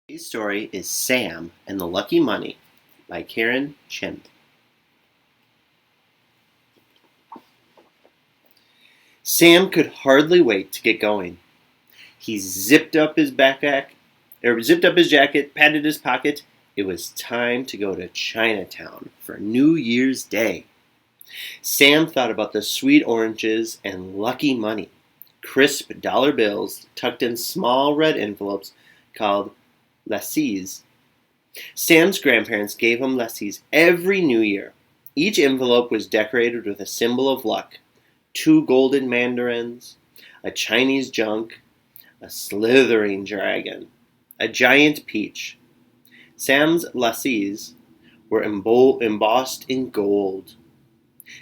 Today's story is Sam and the Lucky Money by Karen Chin. Sam could hardly wait to get going. He zipped up his jacket, patted his pocket. It was time to go to Chinatown for New Year's Day. Sam thought about the sweet oranges and lucky money, crisp dollar bills tucked in small red envelopes called lacis. Sam's grandparents gave him lacis every New Year. Each envelope was decorated with a symbol of luck: two golden mandarins, a Chinese junk, a slithering dragon, a giant peach. Sam's lacis were embossed in gold.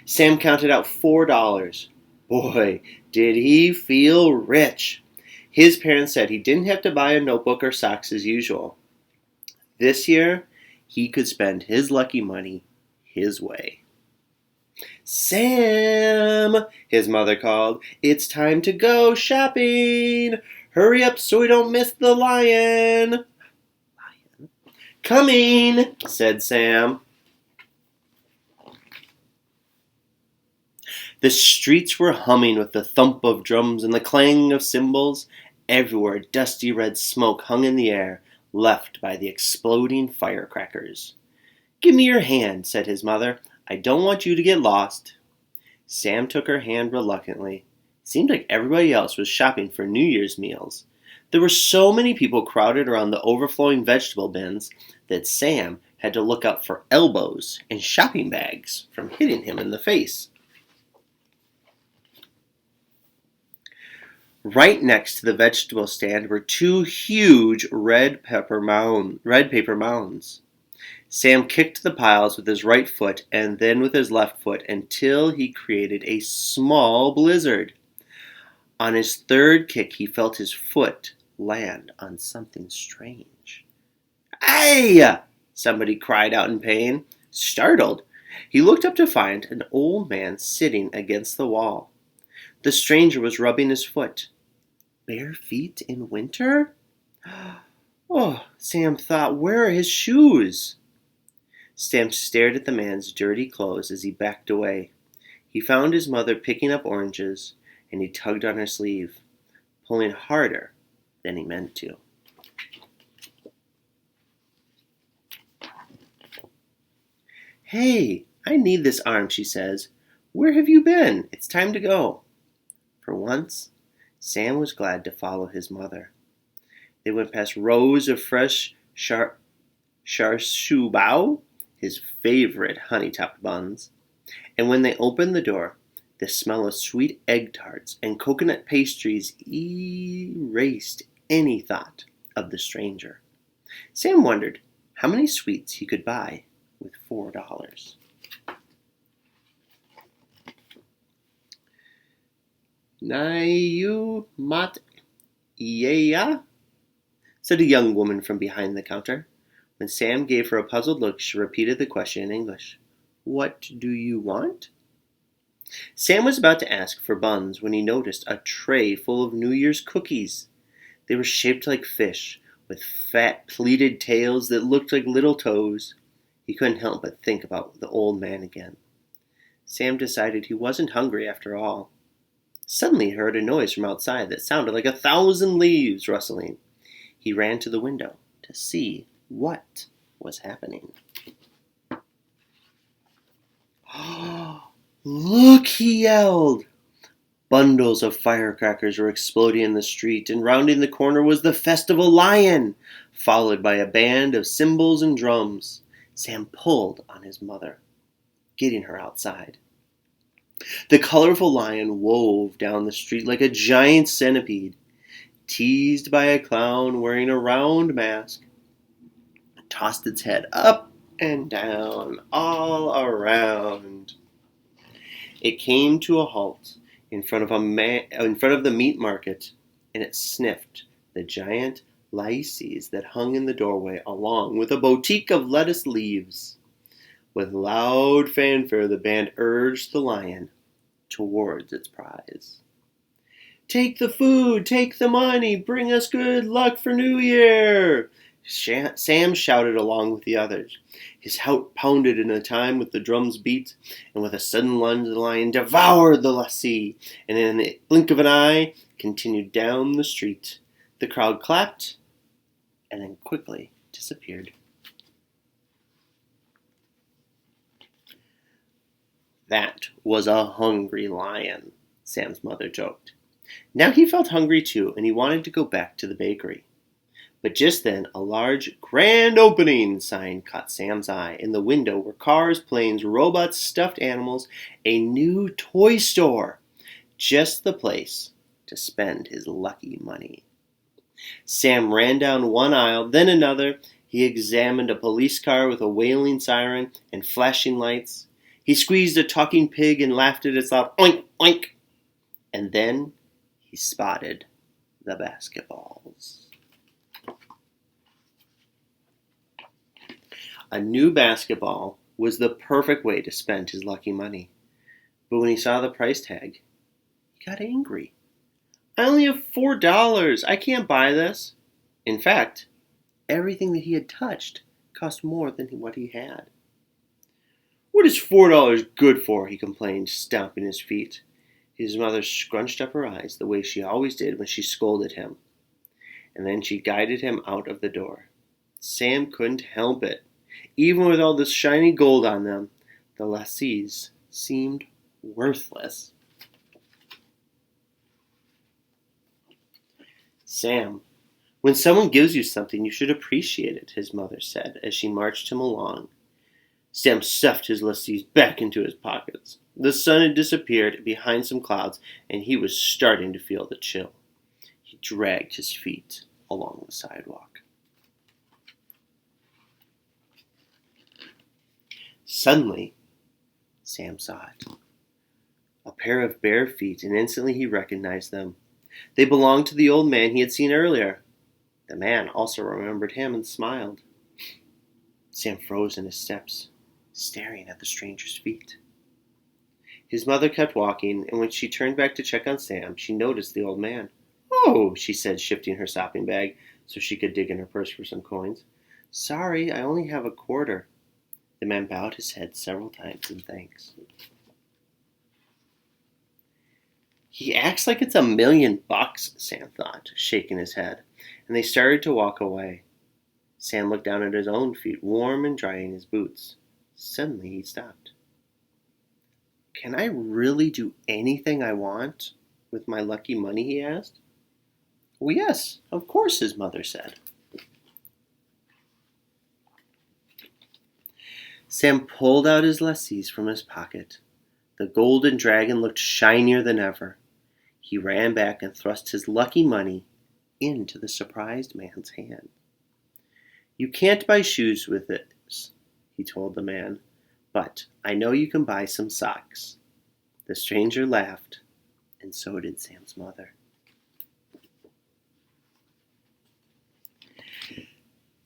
Sam counted out $4. Boy, did he feel rich! His parents said he didn't have to buy a notebook or socks as usual. This year, he could spend his lucky money his way. "Sam," his mother called, "it's time to go shopping. Hurry up so we don't miss the lion." "Coming," said Sam. The streets were humming with the thump of drums and the clang of cymbals. Everywhere dusty red smoke hung in the air, left by the exploding firecrackers. "Give me your hand," said his mother. "I don't want you to get lost." Sam took her hand reluctantly. It seemed like everybody else was shopping for New Year's meals. There were so many people crowded around the overflowing vegetable bins that Sam had to look out for elbows and shopping bags from hitting him in the face. Right next to the vegetable stand were two huge red paper mounds. Sam kicked the piles with his right foot and then with his left foot until he created a small blizzard. On his third kick, he felt his foot land on something strange. "Ay!" somebody cried out in pain. Startled, he looked up to find an old man sitting against the wall. The stranger was rubbing his foot. Bare feet in winter? Oh, Sam thought, where are his shoes? Sam stared at the man's dirty clothes as he backed away. He found his mother picking up oranges, and he tugged on her sleeve, pulling harder than he meant to. "Hey, I need this arm," she says. "Where have you been? It's time to go." For once, Sam was glad to follow his mother. They went past rows of fresh charshubao, his favorite honey-topped buns, and when they opened the door, the smell of sweet egg tarts and coconut pastries erased any thought of the stranger. Sam wondered how many sweets he could buy with $4. "Nayu mat yeya?" said a young woman from behind the counter. When Sam gave her a puzzled look, she repeated the question in English. "What do you want?" Sam was about to ask for buns when he noticed a tray full of New Year's cookies. They were shaped like fish, with fat pleated tails that looked like little toes. He couldn't help but think about the old man again. Sam decided he wasn't hungry after all. Suddenly he heard a noise from outside that sounded like 1,000 leaves rustling. He ran to the window to see what was happening. "Look!" he yelled. Bundles of firecrackers were exploding in the street, and rounding the corner was the festival lion, followed by a band of cymbals and drums. Sam pulled on his mother, getting her outside. The colorful lion wove down the street like a giant centipede, teased by a clown wearing a round mask. It tossed its head up and down, all around. It came to a halt in front of the meat market, and it sniffed the giant lacis that hung in the doorway, along with a bouquet of lettuce leaves. With loud fanfare, the band urged the lion towards its prize. "Take the food, take the money, bring us good luck for New Year!" Sam shouted along with the others. His heart pounded in a time with the drum's beat, and with a sudden lunge the lion devoured the lassie, and in the blink of an eye continued down the street. The crowd clapped, and then quickly disappeared. That was a hungry lion, Sam's mother joked. Now he felt hungry too, and he wanted to go back to the bakery. But just then a large "Grand Opening" sign caught Sam's eye. In the window were cars, planes, robots, stuffed animals, a new toy store. Just the place to spend his lucky money. Sam ran down one aisle, then another. He examined a police car with a wailing siren and flashing lights. He squeezed a talking pig and laughed at its loud oink, oink. And then he spotted the basketballs. A new basketball was the perfect way to spend his lucky money. But when he saw the price tag, he got angry. I only have $4. I can't buy this. In fact, everything that he had touched cost more than what he had. What is $4 good for? He complained, stomping his feet. His mother scrunched up her eyes the way she always did when she scolded him. And then she guided him out of the door. Sam couldn't help it. Even with all this shiny gold on them, the lassies seemed worthless. Sam, when someone gives you something, you should appreciate it, his mother said as she marched him along. Sam stuffed his lassies back into his pockets. The sun had disappeared behind some clouds, and he was starting to feel the chill. He dragged his feet along the sidewalk. Suddenly, Sam saw it. A pair of bare feet, and instantly he recognized them. They belonged to the old man he had seen earlier. The man also remembered him and smiled. Sam froze in his steps, staring at the stranger's feet. His mother kept walking, and when she turned back to check on Sam, she noticed the old man. "Oh," she said, shifting her shopping bag so she could dig in her purse for some coins. "Sorry, I only have a quarter." The man bowed his head several times in thanks. He acts like it's $1,000,000, Sam thought, shaking his head, and they started to walk away. Sam looked down at his own feet, warm and dry in his boots. Suddenly he stopped. "Can I really do anything I want with my lucky money?" he asked. "Well, yes, of course," his mother said. Sam pulled out his lassies from his pocket. The golden dragon looked shinier than ever. He ran back and thrust his lucky money into the surprised man's hand. "You can't buy shoes with this," he told the man, "but I know you can buy some socks." The stranger laughed, and so did Sam's mother.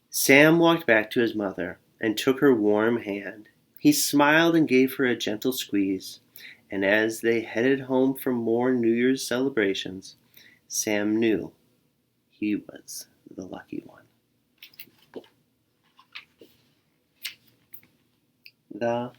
Sam walked back to his mother and took her warm hand. He smiled and gave her a gentle squeeze, and as they headed home for more New Year's celebrations, Sam knew he was the lucky one. The